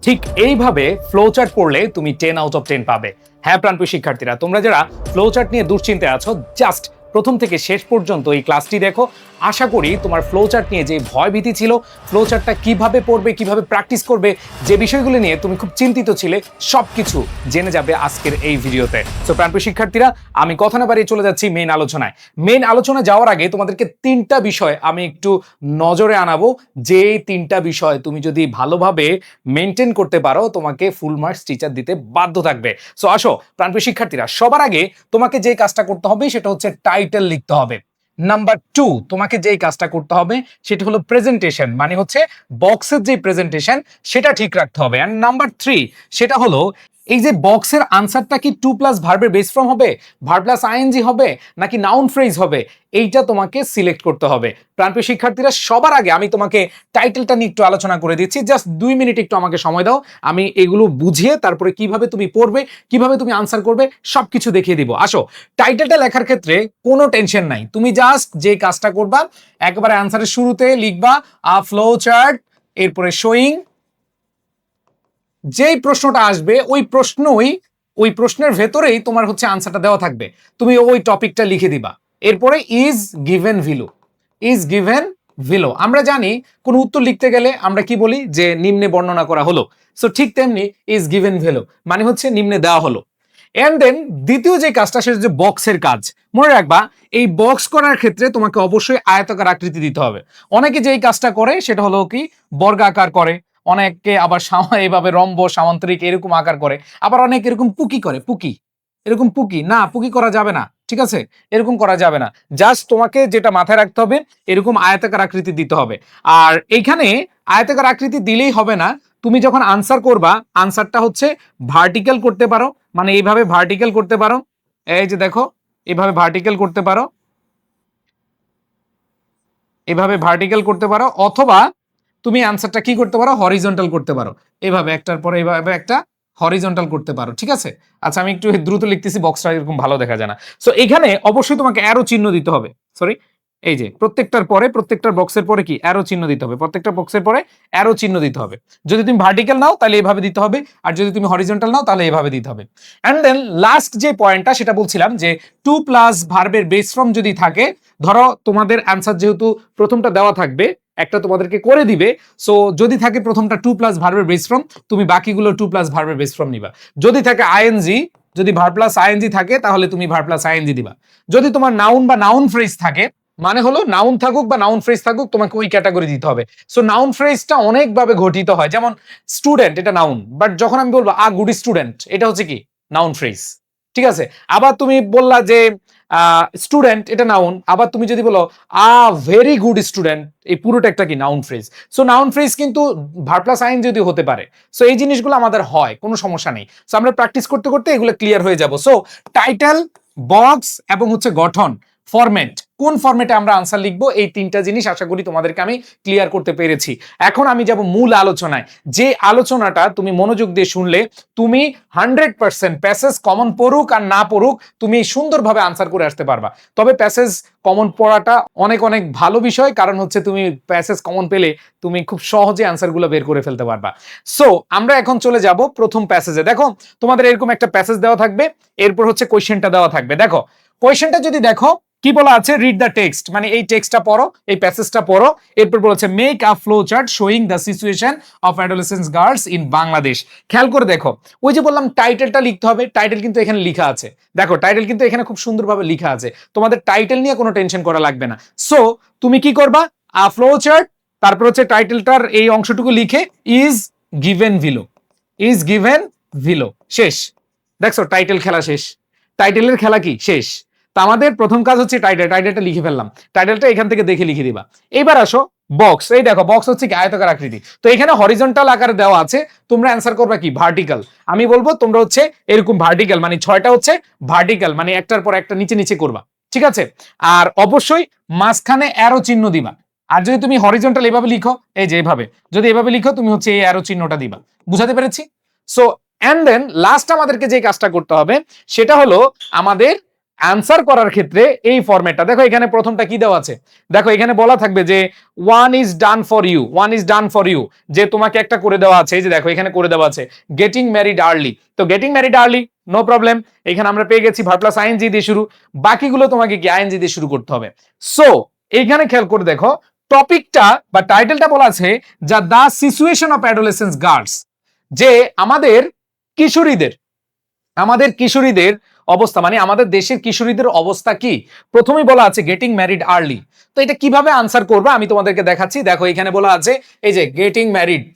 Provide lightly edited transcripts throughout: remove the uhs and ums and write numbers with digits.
ঠিক এইভাবে ফ্লোচার্ট পড়লে তুমি 10 আউট অফ 10 পাবে। হ্যাঁ প্রাণপ্রিয় শিক্ষার্থীরা, তোমরা যারা ফ্লোচার্ট নিয়ে দুশ্চিন্তায় আছো, জাস্ট প্রথম থেকে শেষ পর্যন্ত এই ক্লাসটি দেখো। আশা করি তোমার ফ্লোচার্ট নিয়ে যে ভয়ভীতি ছিল, ফ্লোচার্টটা কিভাবে পড়বে, কিভাবে প্র্যাকটিস করবে, যে বিষয়গুলো নিয়ে তুমি খুব চিন্তিত ছিলে, সবকিছু জেনে যাবে আজকের এই ভিডিওতে। তো প্রাণপ্রিয় শিক্ষার্থীরা, আমি কথা না বাড়িয়ে চলে যাচ্ছি মেইন আলোচনায়। মেইন আলোচনা যাওয়ার আগে তোমাদেরকে 3টা বিষয় আমি একটু নজরে আনাবো, যে 3টা বিষয় তুমি যদি ভালোভাবে মেনটেন করতে পারো, তোমাকে ফুল মার্কস টিচার দিতে বাধ্য থাকবে। সো আসো প্রাণপ্রিয় শিক্ষার্থীরা, সবার আগে তোমাকে যে কাজটা করতে হবে সেটা হচ্ছে টাইটেল লিখতে হবে। নাম্বার 2, তোমাকে যেই কাজটা করতে হবে সেটা হলো প্রেজেন্টেশন, মানে হচ্ছে বক্সের যে প্রেজেন্টেশন সেটা ঠিক রাখতে হবে। এন্ড নাম্বার 3, সেটা হলো এই যে বক্সের আনসারটা কি 2 প্লাস ভার্বের বেস ফর্ম হবে, ভার্ব প্লাস আইএনজি হবে, নাকি নাউন ফ্রেজ হবে, এইটা তোমাকে সিলেক্ট করতে হবে। প্রাণপ্রিয় শিক্ষার্থীরা, সবার আগে আমি তোমাকে টাইটেলটা নিয়ে একটু আলোচনা করে দিচ্ছি। জাস্ট 2 মিনিট একটু আমাকে সময় দাও, আমি এগুলো বুঝিয়ে তারপরে কিভাবে তুমি পড়বে, কিভাবে তুমি আনসার করবে, সবকিছু দেখিয়ে দিব। আসো, টাইটেলটা লেখার ক্ষেত্রে কোনো টেনশন নাই, তুমি জাস্ট যে কাজটা করবা, একবারে আনসারের শুরুতে লিখবা আ ফ্লো চার্ট, এরপরে শোয়িং, যেই প্রশ্নটা আসবে ওই প্রশ্নের ভেতরেই তোমার হচ্ছে আনসারটা দেওয়া থাকবে, তুমি ওই টপিকটা লিখে দিবা। এরপরে ইজ গিভেন ভিলো, ইজ গিভেন ভিলো। আমরা জানি কোন উত্তর লিখতে গেলে আমরা কি বলি, যে নিম্নে বর্ণনা করা হলো। সো ঠিক তেমনি ইজ গিভেন ভিলো মানে হচ্ছে নিম্নে দেওয়া হলো। এন্ড দেন দ্বিতীয় যে কাজটা, সেটা হচ্ছে বক্সের কাজ। মনে রাখবা, এই বক্স করার ক্ষেত্রে তোমাকে অবশ্যই আয়তাকার আকৃতি দিতে হবে। অনেকে যেই কাজটা করে সেটা হলো কি বর্গাকার করে, অনেকে আবার এইভাবে রম্ব সামান্তরিক এরকম আকার করে, আবার অনেকে এরকম পুকি করে, পুকি, এরকম পুকি না, পুকি করা যাবে না, ঠিক আছে, এরকম করা যাবে না। জাস্ট তোমাকে যেটা মাথায় রাখতে হবে, এরকম আয়তাকার আকৃতি দিতে হবে। আর এইখানে আয়তাকার আকৃতি দিলেই হবে না, তুমি যখন আনসার করবা, আনসারটা হচ্ছে ভার্টিক্যাল করতে পারো, মানে এইভাবে ভার্টিক্যাল করতে পারো, এই যে দেখো এইভাবে ভার্টিক্যাল করতে পারো, এভাবে ভার্টিক্যাল করতে পারো, অথবা তুমি আনসারটা কি করতে পারো, হরিজন্টাল করতে পারো, এভাবে একটার পরে এভাবে একটা হরিজন্টাল করতে পারো, ঠিক আছে। আচ্ছা, আমি একটু দ্রুত লিখতেছি, বক্সটা এরকম ভালো দেখা যায় না। সো এখানে অবশ্যই তোমাকে অ্যারো চিহ্ন দিতে হবে, সরি, এই যে প্রত্যেকটার পরে, প্রত্যেকটার বক্সের পরে কি অ্যারো চিহ্ন দিতে হবে, প্রত্যেকটা বক্সের পরে অ্যারো চিহ্ন দিতে হবে। যদি তুমি ভার্টিক্যাল নাও তাহলে এভাবে দিতে হবে, আর যদি তুমি হরিজন্টাল নাও তাহলে এভাবে দিতে হবে। এন্ড দেন লাস্ট যে পয়েন্টটা, সেটা বলছিলাম যে 2 প্লাস ভার্বের বেস ফর্ম যদি থাকে, ধরো তোমাদের অ্যান্সার যেহেতু প্রথমটা দেওয়া থাকবে, একটা তোমাদেরকে করে দিবে, সো যদি থাকে প্রথমটা 2 প্লাস ভার্বের বেস ফর্ম, তুমি বাকিগুলো 2 প্লাস ভার্বের বেস ফর্ম নিবা। যদি থাকে আইএনজি, যদি ভার্ব প্লাস আইএনজি থাকে, তাহলে তুমি ভার্ব প্লাস আইএনজি দিবা। যদি তোমার নাউন বা নাউন ফ্রেজ থাকে, মানে হলো নাউন থাকুক বা নাউন ফ্রেজ থাকুক, তোমাকে ওই ক্যাটাগরি দিতে হবে। সো নাউন ফ্রেজটা অনেকভাবে গঠিত হয়, যেমন স্টুডেন্ট, এটা নাউন, বাট যখন আমি বলবো আ গুড স্টুডেন্ট, এটা হচ্ছে কি নাউন ফ্রেজ, ঠিক আছে। আবার তুমি বললা যে স্টুডেন্ট, এটা নাউন, আবার তুমি যদি বলো আ ভেরি গুড স্টুডেন্ট, এই পুরোটা একটা কি noun phrase. So noun phrase কিন্তু ভার্ব প্লাস আইন যদি হতে পারে। সো এই জিনিসগুলো আমাদের হয়, কোনো সমস্যা নেই। সো আমরা প্র্যাকটিস করতে করতে এগুলো ক্লিয়ার হয়ে যাব। সো টাইটেল, বক্স এবং হচ্ছে গঠন, ফরম্যাট, কোন ফরম্যাটে আমরা আনসার লিখবো, এই 3টা জিনিস আশা করি তোমাদেরকে আমি ক্লিয়ার করতে পেরেছি। এখন আমি যাব মূল আলোচনায়, যে আলোচনাটা তুমি মনোযোগ দিয়ে শুনলে তুমি 100% প্যাসেজ কমন পড়ুক আর না পড়ুক, তুমি সুন্দরভাবে আনসার করে আসতে পারবা। তবে প্যাসেজ কমন পড়াটা অনেক অনেক ভালো বিষয়, কারণ হচ্ছে তুমি প্যাসেজ কমন পেলে তুমি খুব সহজে আনসারগুলো বের করে ফেলতে পারবা। সো আমরা এখন চলে যাব প্রথম প্যাসেজে। দেখো তোমাদের এরকম একটা প্যাসেজ দেওয়া থাকবে, এরপর হচ্ছে কোয়েশ্চেনটা দেওয়া থাকবে। দেখো কোয়েশ্চেনটা যদি দেখো, কি বলা আছে, রিড দ্য টেক্সট, মানে এই টেক্সটটা পড়ো, এই প্যাসেজটা পড়ো। এরপর বলেছে make a flow chart showing the situation of adolescence girls in Bangladesh. খেয়াল করে দেখো, ওই যে বললাম টাইটেলটা লিখতে হবে, টাইটেল কিন্তু এখানে লেখা আছে। দেখো টাইটেল কিন্তু এখানে খুব সুন্দরভাবে লেখা আছে, তোমাদের টাইটেল নিয়ে কোনো টেনশন করা লাগবে না। সো তুমি কি করবা, আ ফ্লো চার্ট, তারপর হচ্ছে টাইটেলটার এই অংশটুকু লিখে ইজ গিভেন ভিলো, ইজ গিভেন ভিলো, শেষ। দেখছো টাইটেল খেলা শেষ, টাইটেলের খেলা কি শেষ। তা আমাদের প্রথম কাজ হচ্ছে টাইটেলটা লিখে ফেললাম, টাইটেলটা এখান থেকে দেখে লিখে দিবা। এবার আসো বক্স, এই দেখো বক্স হচ্ছে কি আয়তাকার আকৃতি, তো এখানে হরিজন্টাল আকারে দেওয়া আছে, তোমরা অ্যান্সার করবা কি ভার্টিক্যাল। আমি বলবো তোমরা হচ্ছে এরকম ভার্টিক্যাল, মানে 6টা হচ্ছে ভার্টিক্যাল, মানে একটার পর একটা নিচে নিচে করবা, ঠিক আছে। আর অবশ্যই মাঝখানে অ্যারো চিহ্ন দিবা। আর যদি তুমি হরিজন্টাল এভাবে লিখো, এই যে এভাবে যদি এভাবে লিখো, তুমি হচ্ছে এই অ্যারো চিহ্নটা দিবা। বুঝাতে পেরেছি? সো এন্ড দেন লাস্ট আমাদেরকে যে কাজটা করতে হবে সেটা হলো আমাদের অ্যান্সার করার ক্ষেত্রে এই ফরম্যাটটা দেখো, এখানে প্রথমটা কি দেওয়া আছে, দেখো এখানে বলা থাকবে যে one is done for you, one is done for you, যে তোমাকে একটা করে দেওয়া আছে, এই যে দেখো এখানে করে দেওয়া আছে গেটিং ম্যারিড আর্লি। তো getting married early no problem, এখানে আমরা পেয়ে গেছি ভার্ব প্লাস আইএনজি দিয়ে শুরু, বাকিগুলো তোমাকে কি আইএনজি দিয়ে শুরু করতে হবে। সো এইখানে খেয়াল করে দেখো টপিকটা বা টাইটেলটা বলা আছে যা দা সিচুয়েশন অফ অ্যাডোলেসেন্স গার্লস, যে আমাদের কিশোরীদের অবস্থা, মানে আমাদের দেশের কিশোরীদের অবস্থা কি, প্রথমেই বলা আছে গেটিং ম্যারিড আর্লি। তো এটা কিভাবে আনসার করবে আমি তোমাদেরকে দেখাচ্ছি। দেখো এখানে বলা আছে এই যে গেটিং ম্যারিড,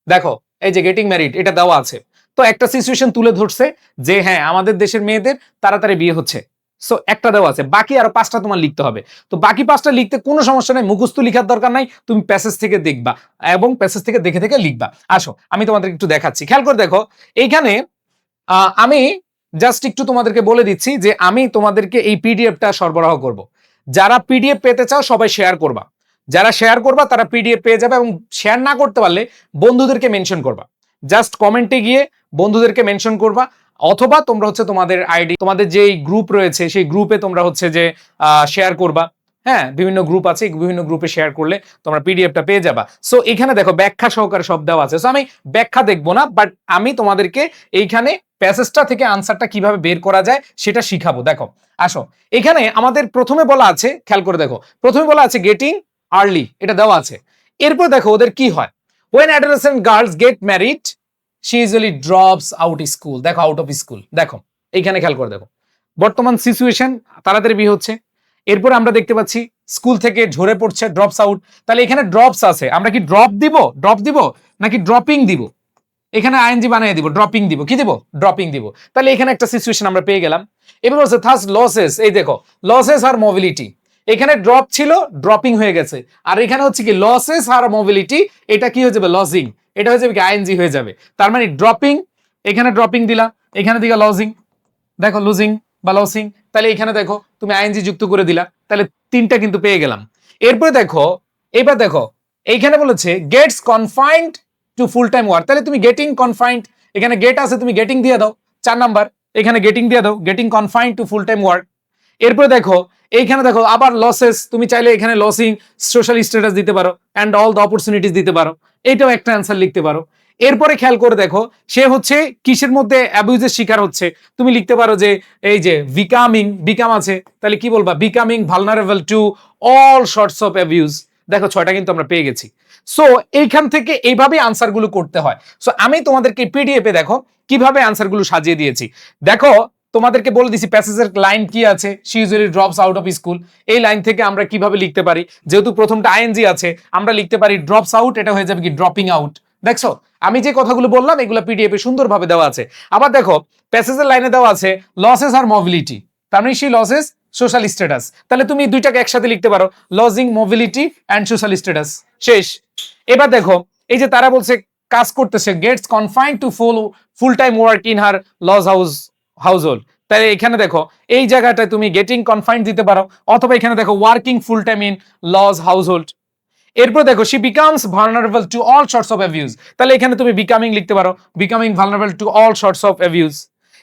দেখো এই যে গেটিং ম্যারিড এটা দেওয়া আছে। তো একটা সিচুয়েশন তুলে ধরছে যে হ্যাঁ আমাদের দেশের মেয়েদের তাড়াতাড়ি বিয়ে হচ্ছে। সো একটা দেওয়া আছে, বাকি আরো 5টা তোমার লিখতে হবে। তো বাকি 5টা লিখতে কোনো সমস্যা নাই, মুখস্থ লিখার দরকার নাই, তুমি প্যাসেজ থেকে দেখবা এবং প্যাসেজ থেকে দেখে দেখে লিখবা। আসো আমি তোমাদেরকে একটু দেখাচ্ছি, খেয়াল করে দেখো এইখানে আমি জাস্ট একটু তোমাদেরকে বলে দিচ্ছি যে আমি তোমাদেরকে এই পিডিএফটা সরবরাহ করব। যারা পিডিএফ পেতে চাও সবাই শেয়ার করবা, যারা শেয়ার করবা তারা পিডিএফ পেয়ে যাবে, এবং শেয়ার না করতে পারলে বন্ধুদেরকে মেনশন করবা, জাস্ট কমেন্টে গিয়ে বন্ধুদেরকে মেনশন করবা, অথবা তোমরা হচ্ছে তোমাদের আইডি, তোমাদের যে গ্রুপ রয়েছে সেই গ্রুপে তোমরা হচ্ছে যে শেয়ার করবা। হ্যাঁ বিভিন্ন গ্রুপ আছে, বিভিন্ন গ্রুপে শেয়ার করলে তোমরা পিডিএফটা পেয়ে যাবা। সো এখানে দেখো ব্যাখ্যা সহকারে সব দেওয়া আছে। সো আমি ব্যাখ্যা দেখবো না, বাট আমি তোমাদেরকে এইখানে প্যাসেজটা থেকে আনসারটা কিভাবে বের করা যায় সেটা শিখাবো। দেখো আসো, এখানে আমাদের প্রথমে বলা আছে, খেয়াল করে দেখো প্রথমে বলা আছে গেটিং আর্লি, এটা দেওয়া আছে। এরপর দেখো ওদের কি হয়, when adolescent girls get married she usually drops out school, দেখো আউট অফ স্কুল, দেখো এইখানে খেয়াল করে দেখো বর্তমান সিচুয়েশন, তাড়াতাড়ি বিয়ে হচ্ছে। এরপর আমরা দেখতে পাচ্ছি স্কুল থেকে ঝরে পড়ছে, ড্রপস আউট। তাহলে এখানে ড্রপস আছে, আমরা কি ড্রপ দিব নাকি ড্রপিং দিব, এখানে আইএনজি বানিয়ে দিব, ড্রপিং দিব, কি দিব, ড্রপিং দিব। তাহলে এখানে একটা সিচুয়েশন আমরা পেয়ে গেলাম। এবার হচ্ছে থাস লসেস, এই দেখো লসেস আর মোবিলিটি, এখানে ড্রপ ছিল ড্রপিং হয়ে গেছে, আর এখানে হচ্ছে কি লসেস আর মোবিলিটি, এটা কি হয়ে যাবে লজিং, এটা হয়ে যাবে কি আইএনজি হয়ে যাবে। তার মানে ড্রপিং, এখানে ড্রপিং দিলা, এখানে দিলা লজিং, দেখো লুজিং বা লসিং, তাহলে এখানে দেখো তুমি আইএনজি যুক্ত করে দিলা, তাহলে 3টা কিন্তু পেয়ে গেলাম। এরপরে দেখো, এবার দেখো এইখানে বলেছে gets confined to full time work, তাহলে তুমি গেটিং কনফাইন্ড, এখানে গেট আছে তুমি গেটিং দিয়ে দাও 4 নাম্বার, এখানে গেটিং দিয়ে দাও, getting confined to full time work. এরপরে দেখো এইখানে দেখো আবার লসেস, তুমি চাইলে এখানে লসিং সোশ্যাল স্ট্যাটাস দিতে পারো অ্যান্ড অল দ্য অপরচুনিটিস দিতে পারো, এইটাও একটা অ্যান্সার লিখতে পারো। এরপরে খেয়াল করে দেখো সে হচ্ছে কিসের মধ্যে অ্যাবিউজের শিকার হচ্ছে, তুমি লিখতে পারো যে এই যে বিকাম আছে, তাহলে কি বলবা becoming vulnerable to all sorts of abuse. দেখো 6টা কিন্তু আমরা পেয়ে গেছি। সো এইখান থেকে এইভাবে আনসারগুলো করতে হয়। সো আমি তোমাদেরকে পিডিএফ এ দেখো কিভাবে আনসারগুলো সাজিয়ে দিয়েছি। দেখো তোমাদেরকে বলে দিছি প্যাসেজের লাইন কি আছে, she usually drops out of school, এই লাইন থেকে আমরা কিভাবে লিখতে পারি, যেহেতু প্রথমটা আইএনজি আছে আমরা লিখতে পারি ড্রপস আউট, এটা হয়ে যাবে কি ড্রপিং আউট। দেখছো আমি যে কথাগুলো বললাম এগুলো পিডিএফ এ সুন্দরভাবে দেওয়া আছে। আবার দেখো প্যাসেজের লাইনে দেওয়া আছে লসেস আর মোবিলিটি, তার মানে সেই লসেস সোশ্যাল স্ট্যাটাস, তাহলে তুমি দুইটাকে একসাথে লিখতে পারো losing mobility and social status, শেষ। এবার দেখো এই যে তারা বলছে কাজ করতেছে, gets confined to full time work in her laws household, তাই এখানে দেখো এই জায়গাটায় তুমি গেটিং কনফাইন্ড দিতে পারো, অথবা এখানে দেখো working full time in lodge household. এরপর দেখো she becomes vulnerable to all sorts of abuse, তাহলে এখানে তুমি বিকামিং লিখতে পারো, becoming vulnerable to all sorts of abuse.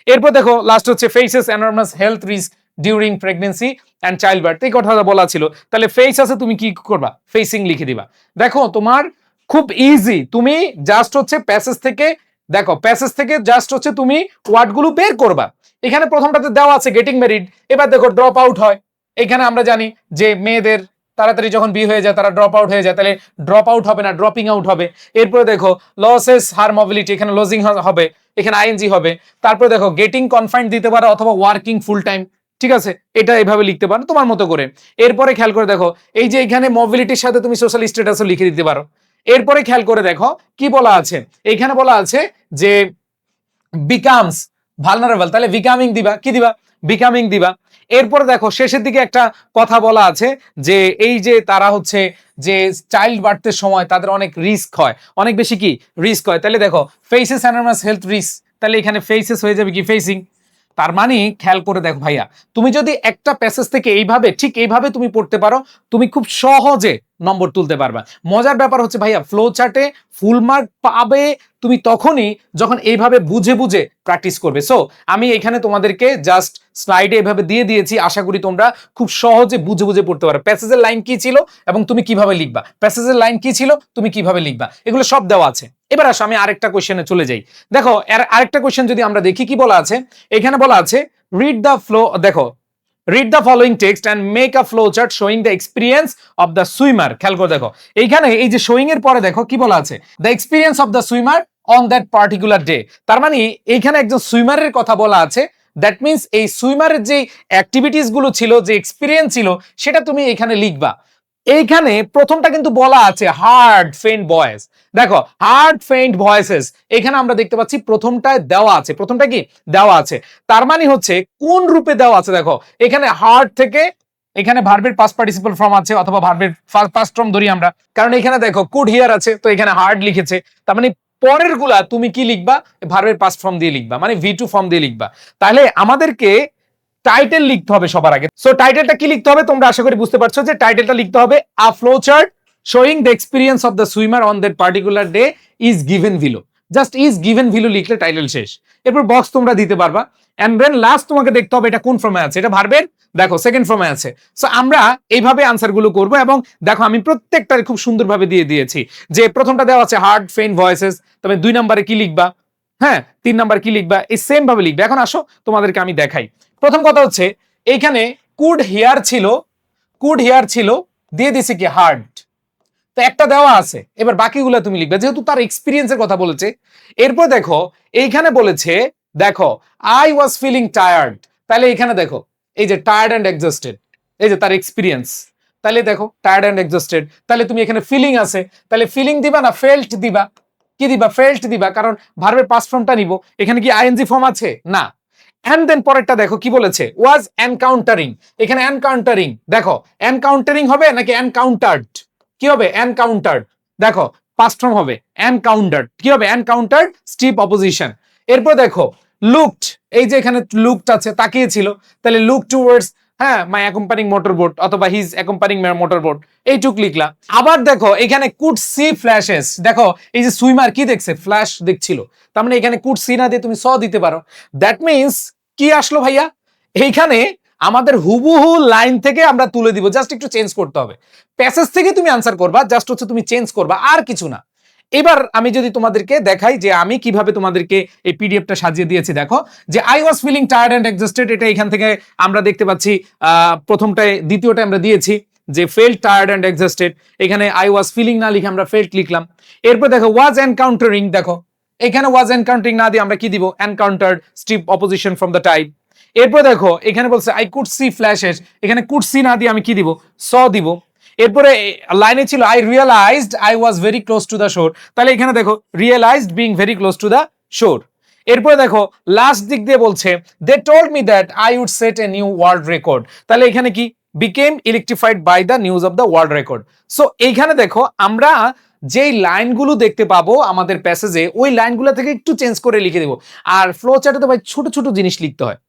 এরপর দেখো লাস্ট হচ্ছে faces enormous health risk during pregnancy and child birth, এই কথাটা বলা ছিল, তাহলে ফেস আছে তুমি কি করবা ফেসিং লিখে দিবা। দেখো তোমার খুব ইজি, তুমি জাস্ট হচ্ছে প্যাসেজ থেকে, দেখো প্যাসেজ থেকে জাস্ট হচ্ছে তুমি ওয়ার্ডগুলো বের করবা। এখানে প্রথমটাতে দেওয়া আছে গেটিং ম্যারিড, এবার দেখো ড্রপ আউট হয়, এখানে আমরা জানি যে মেয়েদের তাড়াতাড়ি যখন বিয়ে হয়ে যায় তারা ড্রপ আউট হয়ে যায়, তাহলে ড্রপ আউট হবে না ড্রপিং আউট হবে। এরপরে দেখো লসেস হার মোবিলিটি, এখানে লজিং হবে, এখানে আইএনজি হবে। তারপরে দেখো গেটিং কনফাইন্ড দিতে পারো অথবা ওয়ার্কিং ফুল টাইম, ঠিক আছে এটা এইভাবে লিখতে পারো তোমার মতো করে। এরপরে খেয়াল করে দেখো এই যে এখানে মোবিলিটির সাথে তুমি সোশ্যাল স্ট্যাটাসও লিখে দিতে পারো। এরপরে খেয়াল করে দেখো কি বলা আছে, এখানে বলা আছে যে বিকামস ভালনারেবল, তাহলে বিকামিং দিবা, কি দিবা বিকামিং দিবা। এরপর দেখো শেষের দিকে একটা কথা বলা আছে যে এই যে তারা হচ্ছে যে চাইল্ড বার্থের সময় তাদের অনেক রিস্ক হয়, অনেক বেশি কি রিস্ক হয়, তাহলে দেখো ফেসেস এনরমাস হেলথ রিস্ক, তাহলে এখানে ফেসেস হয়ে যাবে কি ফেসিং, তার মানে খেয়াল করে দেখো ভাইয়া, তুমি যদি একটা প্যাসেজ থেকে ঠিক এইভাবে তুমি পড়তে পারো, তুমি খুব সহজে নম্বর তুলতে পারবা। মজার ব্যাপার হচ্ছে ভাইয়া, ফ্লো চার্টে ফুল মার্ক পাবে তুমি তখনই যখন এইভাবে বুঝে বুঝে প্র্যাকটিস করবে। সো আমি এখানে তোমাদেরকে জাস্ট স্লাইডে এভাবে দিয়ে দিয়েছি, আশা করি তোমরা খুব সহজে বুঝে বুঝে পড়তে পারো। প্যাসেজের লাইন কি ছিল এবং তুমি কিভাবে লিখবা, প্যাসেজের লাইন কি ছিল তুমি কিভাবে লিখবা, এগুলো সব দেওয়া আছে। এবার আসো আমি আরেকটা কোশ্চেনে চলে যাই। দেখো আরেকটা কোশ্চেন যদি আমরা দেখি, কি বলা আছে এখানে, বলা আছে রিড দ্য ফ্লো, দেখো read the following text and make a flow chart showing the experience of the swimmer. খেয়াল করে দেখো এইখানে এই যে শোয়িং এর পরে দেখো কি বলা আছে, the experience of the swimmer on that particular day. তার মানে এইখানে একজন সুইমারের কথা বলা আছে, দ্যাট মিনস এই সুইমারের যে অ্যাক্টিভিটিস গুলো ছিল, যে এক্সপিরিয়েন্স ছিল, সেটা তুমি এখানে লিখবা। এইখানে প্রথমটা কিন্তু বলা আছে হার্ড ফেইন্ট ভয়েস। দেখো হার্ড ফেইন্ট ভয়েসেস এখানে আমরা দেখতে পাচ্ছি প্রথমটায় দেওয়া আছে, প্রথমটা কি দেওয়া আছে, তার মানে হচ্ছে কোন রূপে দেওয়া আছে। দেখো এখানে হার্ড থেকে এখানে ভার্বের পাস্ট পার্টিসিপল ফর্ম আছে, অথবা ভার্বের পাস্ট ফর্ম ধরি আমরা, কারণ এখানে দেখো কুড হিয়ার আছে, তো এখানে হার্ড লিখেছে। তার মানে পরের গুলা তুমি কি লিখবা, ভার্বের পাস্ট ফর্ম দিয়ে লিখবা, মানে V2 ফর্ম দিয়ে লিখবা। তাহলে আমাদেরকে টাইটেল লিখতে হবে সবার আগে। সো টাইটেলটা কি লিখতে হবে তোমরা আশা করি বুঝতে পারছো, যে টাইটেলটা লিখতে হবে a flow chart showing the experience of the swimmer on that particular day is given below. Just is given below লিখলে টাইটেল শেষ। এরপর বক্স তোমরা দিতে পারবা, এন্ড দেন লাস্ট তোমাকে দেখতে হবে এটা কোন ফর্মে আছে, এটা ভার্বের দেখো সেকেন্ড ফর্মে আছে। সো আমরা এইভাবে আনসার গুলো করবো, এবং দেখো আমি প্রত্যেকটা খুব সুন্দরভাবে দিয়ে দিয়েছি। যে প্রথমটা দেওয়া আছে হার্ড ফেইন্ট ভয়েসেস, তবে 2 নম্বরে কি লিখবা, হ্যাঁ 3 নাম্বার কি লিখবা, এই সেম ভাবে লিখবে। এখন আসো তোমাদেরকে আমি দেখাই। প্রথম কথা হচ্ছে এইখানে কুড হিয়ার ছিল দিয়ে দিছি কি হার্ড, তো একটা দেওয়া আছে। এবার বাকিগুলো তুমি লিখবে, যেহেতু তার এক্সপিরিয়েন্সের কথা বলেছে। এরপর দেখো এইখানে বলেছে, দেখো আই ওয়াজ ফিলিং টায়ার্ড, তাহলে এখানে দেখো এই যে টায়ার্ড অ্যান্ড এক্সস্টেড, এই যে তার এক্সপিরিয়েন্স, তাহলে দেখো টায়ার্ড অ্যান্ড এক্সস্টেড, তাহলে তুমি এখানে ফিলিং আছে, তাহলে ফিলিং দিবা না ফেল্ট দিবা, কি দিবা ফেল্ট দিবা, কারণ ভার্বের পাস্ট ফর্মটা নিব। এখানে কি আইএনজি ফর্ম আছে না। এন্ড দেন পরেরটা দেখো কি বলেছে, ওয়াজ এনকাউন্টারিং, এখানে এনকাউন্টারিং, দেখো এনকাউন্টারিং হবে নাকি এনকাউন্টার্ড, কি হবে এনকাউন্টার্ড, দেখো পাস্ট ফর্ম হবে এনকাউন্টার্ড, কি হবে এনকাউন্টার্ড স্টিপ অপোজিশন। এরপর দেখো লুকড, এই যে এখানে লুকড আছে তাকিয়েছিল, তাহলে লুক টুয়ার্ডস, হ্যাঁ মাই অ্যাকম্পানিং মোটরবোট অথবা হিজ অ্যাকম্পানিং মোটরবোট, এইটুক লিখলা। আবার দেখো এখানে কুড সি ফ্ল্যাশেস, দেখো এই যে সুইমার কি দেখছে, ফ্ল্যাশ দেখছিল, তার মানে এখানে কুড সি না দিয়ে তুমি স দিতে পারো। দ্যাট মিনস কি আসলো ভাইয়া, এইখানে আমাদের হুবহু লাইন থেকে আমরা তুলে দিব, জাস্ট একটু চেঞ্জ করতে হবে। প্যাসেজ থেকে তুমি আনসার করবা, জাস্ট হচ্ছে তুমি চেঞ্জ করবা, আর কিছু না। এবার আমি যদি তোমাদেরকে দেখাই যে আমি কিভাবে তোমাদেরকে এই পিডিএফটা সাজিয়ে দিয়েছি, দেখো যে I was feeling tired and exhausted, এটা এখান থেকে আমরা দেখতে পাচ্ছি প্রথমটায়, দ্বিতীয়টা আমরা দিয়েছি যে ফেল্ট টায়ার্ড অ্যান্ড এক্সস্টেড, এখানে আই ওয়াজ ফিলিং না লিখে আমরা ফেল্ট লিখলাম। এরপর দেখো ওয়াজ এনকাউন্টারিং, দেখো এখানে ওয়াজ এনকাউন্টারিং না দিয়ে আমরা কি দিব encountered steep opposition from the tide. এরপর দেখো এখানে বলছে আই কুড সি ফ্ল্যাশেস, এখানে কুড সি না দিয়ে আমি কি দিব স দিব। এরপরে লাইনে ছিল I realised I was very close to the shore, তাহলে এখানে দেখো realised being very close to the shore. এরপরে দেখো লাস্ট দিক দিয়ে বলছে they told me that I would set a new world record, তাহলে এখানে কি became electrified by the news of the world record. So এইখানে দেখো আমরা যেই লাইনগুলো দেখতে পাবো আমাদের প্যাসেজে, ওই লাইনগুলো থেকে একটু চেঞ্জ করে লিখে দেবো। আর ফ্লো চার্টে তো ভাই ছোট ছোট জিনিস লিখতে হয়।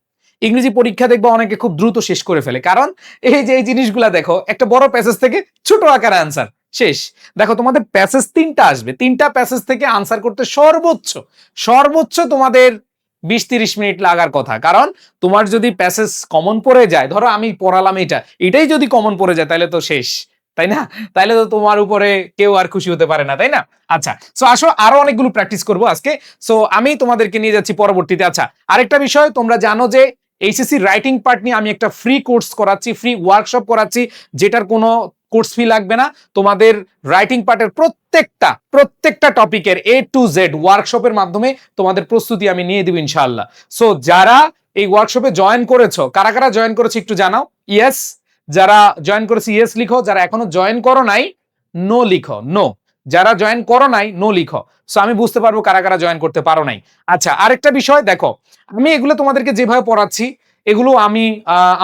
ইংরেজি পরীক্ষা দেখবো অনেকে খুব দ্রুত শেষ করে ফেলে, কারণ এই যে এই জিনিসগুলা দেখো একটা বড় প্যাসেজ থেকে ছোট আকারে আনসার শেষ। দেখো তোমাদের প্যাসেজ 3টা আসবে, 3টা প্যাসেজ থেকে আনসার করতে সর্বোচ্চ তোমাদের 20-30 মিনিট লাগার কথা। কারণ তোমার যদি প্যাসেজ কমন পড়ে যায়, ধরো আমি পড়ালাম এটাই যদি কমন পড়ে যায় তাহলে তো শেষ, তাই না? তাহলে তো তোমার উপরে কেউ আর খুশি হতে পারে না, তাই না? আচ্ছা, সো আসো আরো অনেকগুলো প্র্যাকটিস করবো আজকে। সো আমি তোমাদেরকে নিয়ে যাচ্ছি পরবর্তীতে। আচ্ছা, আরেকটা বিষয়, তোমরা জানো যে এইচএসসি রাইটিং পার্ট নিয়ে আমি একটা ফ্রি কোর্স করাচ্ছি, ফ্রি ওয়ার্কশপ করাচ্ছি, যেটার কোনো কোর্স ফি লাগবে না। তোমাদের রাইটিং পার্টের প্রত্যেকটা টপিকের A to Z ওয়ার্কশপের মাধ্যমে তোমাদের প্রস্তুতি আমি নিয়ে দিব ইনশাআল্লাহ। সো যারা এই ওয়ার্কশপে জয়েন করেছো, কারা কারা জয়েন করেছো একটু জানাও। ইয়েস, যারা জয়েন করেছে ইয়েস লিখো, যারা এখনো জয়েন করো নাই নো লিখো, নো। যারা জয়েন করো নাই নো লিখো। সো আমি বুঝতে পারবো কারা কারা জয়েন করতে পারো নাই। আচ্ছা, আরেকটা বিষয় দেখো, আমি এগুলো তোমাদেরকে যেভাবে পড়াচ্ছি, এগুলো আমি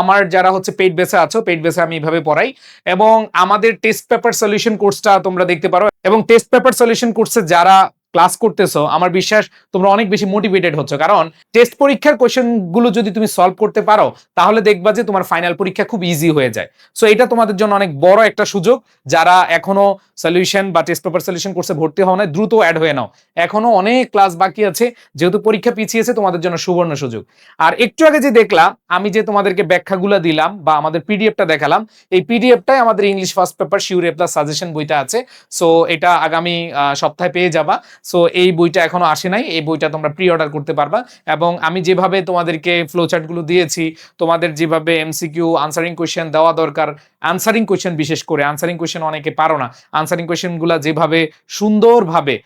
আমার যারা হচ্ছে পেইড বেসে আছো, পেইড বেসে আমি এইভাবে পড়াই। এবং আমাদের টেস্ট পেপার সলিউশন কোর্সটা তোমরা দেখতে পারো, এবং টেস্ট পেপার সলিউশন কোর্সে যারা ক্লাস করতেছো, আমার বিশ্বাস তোমরা অনেক বেশি মোটিভেটেড হচ্ছ, কারণ টেস্ট পরীক্ষার কোশ্চেন গুলো যদি তুমি সলভ করতে পারো তাহলে দেখবা যে তোমার ফাইনাল পরীক্ষা খুব ইজি হয়ে যায়। সো এটা তোমাদের জন্য অনেক বড় একটা সুযোগ। যারা এখনো সলিউশন বা টেস্ট পেপার সলিউশন কোর্সে ভর্তি হও না, দ্রুত অ্যাড হয়ে নাও, এখনো অনেক ক্লাস বাকি আছে, যেহেতু পরীক্ষা পিছিয়েছে তোমাদের জন্য সুবর্ণ সুযোগ। আর একটু আগে যে দেখলাম আমি যে তোমাদেরকে ব্যাখ্যাগুলো দিলাম বা আমাদের পিডিএফটা দেখালাম, এই পিডিএফটাই আমাদের ইংলিশ ফার্স্ট পেপার শিওর এ প্লাস সাজেশন বইটা আছে। সো এটা আগামী সপ্তাহে পেয়ে যাবা। সো এই বইটা এখনো আসে নাই, এই বইটা তোমরা প্রি অর্ডার করতে পারবা। এবং আমি যেভাবে তোমাদেরকে ফ্লো চার্টগুলো দিয়েছি, তোমাদের যেভাবে এমসিকিউ আনসারিং কোয়েশ্চেন দেওয়া দরকার, আনসারিং কোয়েশ্চেন বিশেষ করে, আনসারিং কোয়েশ্চেন অনেকে পারো না, আনসারিং কোয়েশ্চেনগুলো যেভাবে সুন্দরভাবে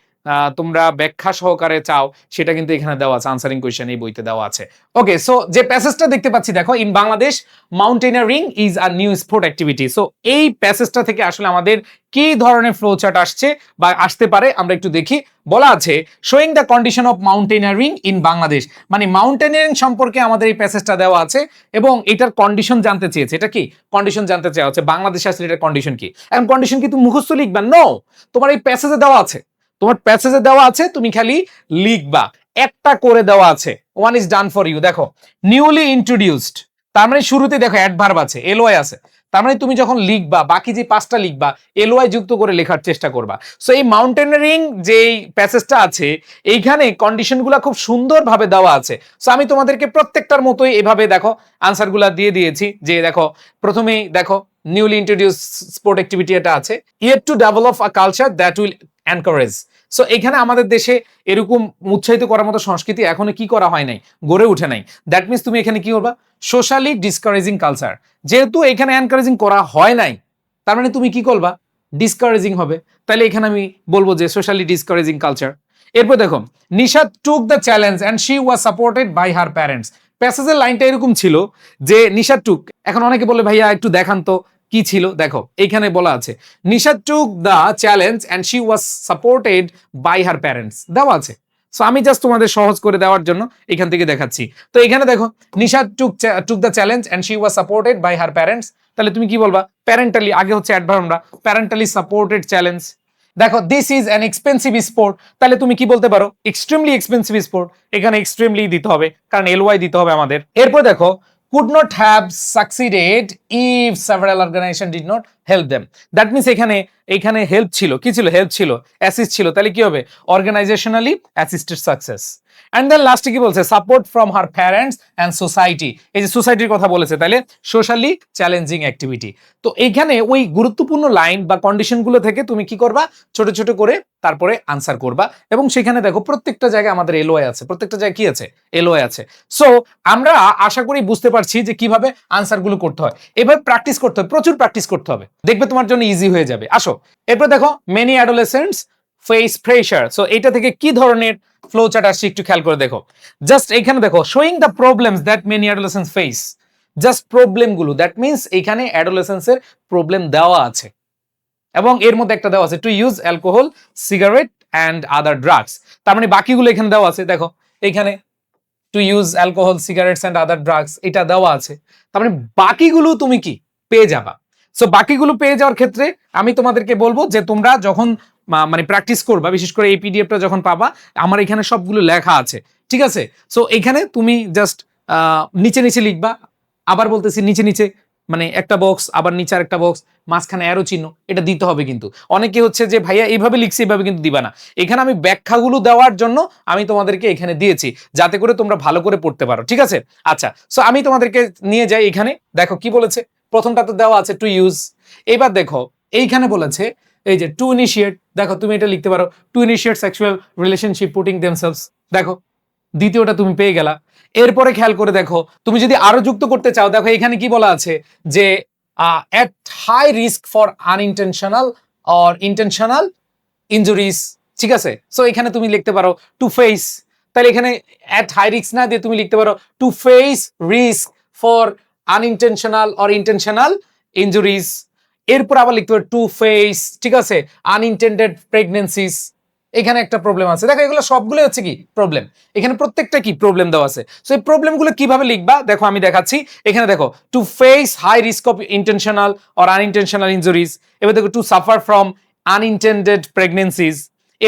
তোমরা ব্যাখ্যা সহকারে চাও সেটা কিন্তু এখানে দেওয়া আছে, আনসারিং কোয়েশ্চেন এই বইতে দেওয়া আছে। ওকে, সো যে প্যাসেজটা দেখতে পাচ্ছি দেখো, in Bangladesh mountaineering is a new sport activity. So এই প্যাসেজটা থেকে আসলে আমাদের কি ধরনের ফ্লো চার্ট আসছে বা আসতে পারে আমরা একটু দেখি। বলা আছে showing the condition of mountaineering in Bangladesh, মানে মাউন্টেনিয়ারিং সম্পর্কে আমাদের এই প্যাসেজটা দেওয়া আছে এবং এটার কন্ডিশন জানতে চেয়েছে। এটা কি কন্ডিশন জানতে চাওয়া হচ্ছে, বাংলাদেশে আসলে এটার কন্ডিশন কি। এখন কন্ডিশন কি তুমি মুখস্থ লিখবা? নো, তোমার এই প্যাসেজে দেওয়া আছে, তোমার প্যাসেজে দেওয়া আছে, তুমি খালি লিখবা, একটা করে দেওয়া আছে। One is done for you. দেখো নিউলি ইন্ট্রোডিউসড, তার মানে শুরুতে দেখো অ্যাডভার্ব আছে, এলওয়াই আছে, তার মানে তুমি যখন লিখবা বাকি যে পাঁচটা লিখবা এলওয়াই যুক্ত করে লেখার চেষ্টা করবা। সো এই মাউন্টেনিয়ারিং যেই প্যাসেজটা আছে এইখানে কন্ডিশনগুলো খুব সুন্দরভাবে দেওয়া আছে। সো আমি তোমাদেরকে প্রত্যেকটার মতোই এভাবে দেখো আনসারগুলো দিয়ে দিয়েছি। যে দেখো প্রথমেই দেখো নিউলি ইন্ট্রোডিউস স্পোর্ট অ্যাক্টিভিটি এটা আছে, yet to develop a culture that will encourage. So এখানে আমাদের দেশে এরকম উৎসাহিত করার মতো সংস্কৃতি এখনো কি করা হয় নাই, গড়ে উঠে নাই। দ্যাট মিনস তুমি এখানে কি করবা, সোশ্যালি ডিসকারেজিং কালচার। যেহেতু এখানে এনকারেজিং করা হয় নাই, তার মানে তুমি কি করবা, ডিসকারেজিং হবে। তাহলে এখানে আমি বলবো যে সোশ্যালি ডিসকারেজিং কালচার। এরপর দেখো Nisha took the challenge and she was supported by her parents. প্যাসেজের লাইনটা এরকম ছিল যে নিশা টুক, এখন অনেকে বলে ভাইয়া একটু দেখান তো কি ছিল। দেখো এইখানে বলা আছে Nisha took the challenge and she was supported by her parents, দেওয়া আছে। সো আমি জাস্ট তোমাদের সহজ করে দেওয়ার জন্য এখান থেকে দেখাচ্ছি। তো এখানে দেখো Nisha took the challenge and she was supported by her parents, তাহলে তুমি কি বলবা, প্যারেন্টালি, আগে হচ্ছে অ্যাডভার্ব, আমরা প্যারেন্টালি সাপোর্টেড চ্যালেঞ্জ। দেখো this is an expensive sport, তাহলে তুমি কি বলতে পারো, এক্সট্রিমলি এক্সপেন্সিভ স্পোর্ট। এখানে এক্সট্রিমলি দিতে হবে কারণ এলওয়াই দিতে হবে আমাদের। এরপর দেখো could not have succeeded if several organization did not help them. That means এখানে হেল্প ছিল, কি ছিল, হেল্প ছিল, অ্যাসিস্ট ছিল, তাহলে কি হবে, organisationally assisted success. And then লাস্টে কি বলছে, support from her parents and society, এই যে সোসাইটির কথা বলেছে, তাহলে সোশ্যালি চ্যালেঞ্জিং অ্যাক্টিভিটি। তো এইখানে ওই গুরুত্বপূর্ণ লাইন বা কন্ডিশনগুলো থেকে তুমি কি করবা, ছোট ছোট করে তারপরে আনসার করবা। এবং সেখানে দেখো প্রত্যেকটা জায়গায় আমাদের এলওয়াই আছে, প্রত্যেকটা জায়গায় কি আছে, এলওয়াই আছে। সো আমরা আশা করি বুঝতে পারছি যে কিভাবে আনসারগুলো করতে হয়। এভাবে প্র্যাকটিস করতে হবে, প্রচুর প্র্যাকটিস করতে হবে, দেখবে তোমার জন্য ইজি হয়ে যাবে। আসো এরপর দেখো many adolescents face pressure. So এটা থেকে কি ধরনের ফ্লো চার্ট আসছে একটু খেয়াল করে দেখো। জাস্ট এখানে দেখো showing the problems that many adolescents face, just problem গুলো, দ্যাট মিনস এখানে অ্যাডোলেসেন্সের প্রবলেম দেওয়া আছে এবং এর মধ্যে একটা দেওয়া আছে to use alcohol, cigarette and other drugs. তার মানে বাকিগুলো এখানে দেওয়া আছে, দেখো এখানে to use alcohol, cigarettes and other drugs এটা দেওয়া আছে। তার মানে বাকিগুলো তুমি কি পেয়ে যাবা। সো বাকিগুলো পেয়ে যাওয়ার ক্ষেত্রে আমি তোমাদেরকে বলবো যে তোমরা যখন মানে প্র্যাকটিস করবা, বিশেষ করে এই পিডিএফটা যখন পাবা, আমার এখানে সবগুলো লেখা আছে, ঠিক আছে। সো এখানে তুমি জাস্ট নিচে নিচে লিখবা, আবার বলতেছি নিচে নিচে, মানে একটা বক্স আবার নিচে আরেকটা বক্স, মাঝখানে অ্যারো চিহ্ন, এটা দিতে হবে। কিন্তু অনেকে হচ্ছে যে ভাইয়া এইভাবে লিখছি, এইভাবে কিন্তু দিবা না। এখানে আমি ব্যাখ্যাগুলো দেওয়ার জন্য আমি তোমাদেরকে এখানে দিয়েছি, যাতে করে তোমরা ভালো করে পড়তে পারো, ঠিক আছে। আচ্ছা, সো আমি তোমাদেরকে নিয়ে যাই এখানে, দেখো কি বলেছে। প্রথমটা তো দেওয়া আছে টু ইউজ, এবার দেখো এইখানে বলেছে এই যে টু ইনিশিয়েট, দেখো তুমি এটা লিখতে পারো to initiate sexual relationship putting themselves, দেখো দ্বিতীয়টা তুমি পেয়ে গেলা। এরপরে খেয়াল করে দেখো তুমি যদি আরো যুক্ত করতে চাও, দেখো এখানে কি বলা আছে যে at high risk for unintentional or intentional injuries, ঠিক আছে। সো এখানে তুমি লিখতে পারো টু ফেস, তাহলে এখানে at high risk না দিয়ে তুমি লিখতে পারো to face risk for unintentional or intentional injuries। এরপর আবার লিখতে পারো টু ফেস, ঠিক আছে, আনইনটেন্ডেড প্রেগনেন্সিস। এখানে একটা প্রবলেম আছে, দেখো এগুলো সবগুলো হচ্ছে কি প্রবলেম, এখানে প্রত্যেকটা কি প্রবলেম দেওয়া আছে। সো এই প্রবলেমগুলো কিভাবে লিখবা দেখো আমি দেখাচ্ছি। এখানে দেখো to face high risk of intentional or unintentional injuries, এবার দেখো to suffer from unintended pregnancies,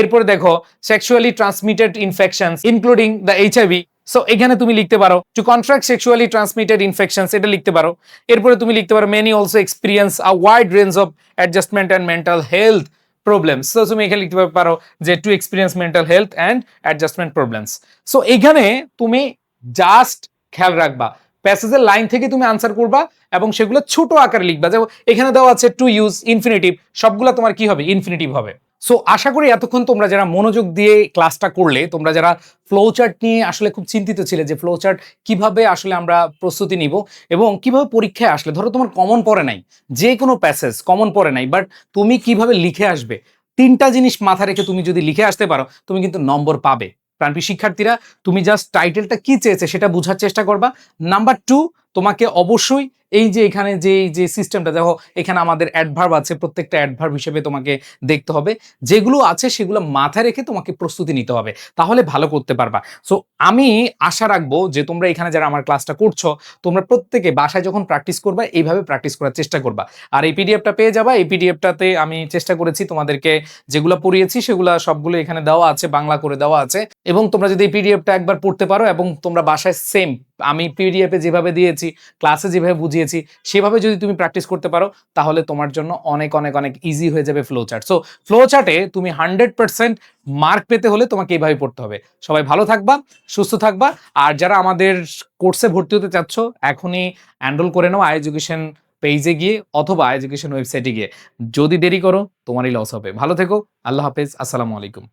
এরপরে দেখো sexually transmitted infections including the HIV. So এখানে তুমি লিখতে পারো to contract sexually transmitted infections, এটা লিখতে পারো। এরপরে তুমি লিখতে পারো many also experience a wide range of adjustment and mental health problems. So তুমি এখানে লিখতে পারো যে to experience mental health and adjustment problems. So এখানে তুমি জাস্ট খেয়াল রাখবা প্যাসেজের লাইন থেকে তুমি আনসার করবা এবং সেগুলো ছোট আকারে লিখবা। যেমন এখানে দেওয়া আছে টু ইউজ ইনফিনিটিভ, সবগুলো তোমার কি হবে? ইনফিনিটিভ হবে। সো আশা করি এতক্ষণ তোমরা যারা মনোযোগ দিয়ে ক্লাসটা করলে, তোমরা যারা ফ্লো চার্ট নিয়ে আসলে খুব চিন্তিত ছিলে যে ফ্লো চার্ট কিভাবে আসলে আমরা প্রস্তুতি নিব এবং কিভাবে পরীক্ষায় আসলে ধরো তোমার কমন পড়ে নাই, যে কোনো প্যাসেজ কমন পড়ে নাই, বাট তুমি কিভাবে লিখে আসবে, তিনটা জিনিস মাথা রেখে তুমি যদি লিখে আসতে পারো তুমি কিন্তু নম্বর পাবে। প্রাণপ্রিয় শিক্ষার্থীরা, তুমি জাস্ট টাইটেলটা কি চেয়েছে সেটা বোঝার চেষ্টা করবা। নাম্বার 2, তোমাকে অবশ্যই এই যে এখানে যে সিস্টেমটা দেখো, এখানে আমাদের অ্যাডভার্ব আছে, প্রত্যেকটা অ্যাডভার্ব হিসেবে তোমাকে দেখতে হবে, যেগুলো আছে সেগুলো মাথায় রেখে তোমাকে প্রস্তুতি নিতে হবে, তাহলে ভালো করতে পারবা। সো আমি আশা রাখবো যে তোমরা এখানে যারা আমার ক্লাসটা করছো, তোমরা প্রত্যেকে বাসায় যখন প্র্যাকটিস করবা এইভাবে প্র্যাকটিস করার চেষ্টা করবা। আর এই পিডিএফটা পেয়ে যাবা। এই পিডিএফটাতে আমি চেষ্টা করেছি তোমাদেরকে যেগুলো পড়িয়েছি সেগুলো সবগুলো এখানে দেওয়া আছে, বাংলা করে দেওয়া আছে। এবং তোমরা যদি এই পিডিএফটা একবার পড়তে পারো এবং তোমরা বাসায় সেম আমি পিডিএফে যেভাবে দিয়েছি, ক্লাসে যেভাবে বুঝিয়েছি সেভাবে যদি তুমি প্র্যাকটিস করতে পারো, তাহলে তোমার জন্য অনেক অনেক অনেক ইজি হয়ে যাবে ফ্লো চার্ট। সো ফ্লো চার্টে তুমি 100% মার্ক পেতে হলে তোমাকে এইভাবে পড়তে হবে। সবাই ভালো থাকবা, সুস্থ থাকবা। আর যারা আমাদের কোর্সে ভর্তি হতে চাচ্ছ, এখনই এনরোল করে নাও এডুকেশন পেজে গিয়ে অথবা এডুকেশন ওয়েবসাইটে গিয়ে। যদি দেরি করো তোমারই লস হবে। ভালো থেকো, আল্লাহ হাফেজ, আসসালামু আলাইকুম।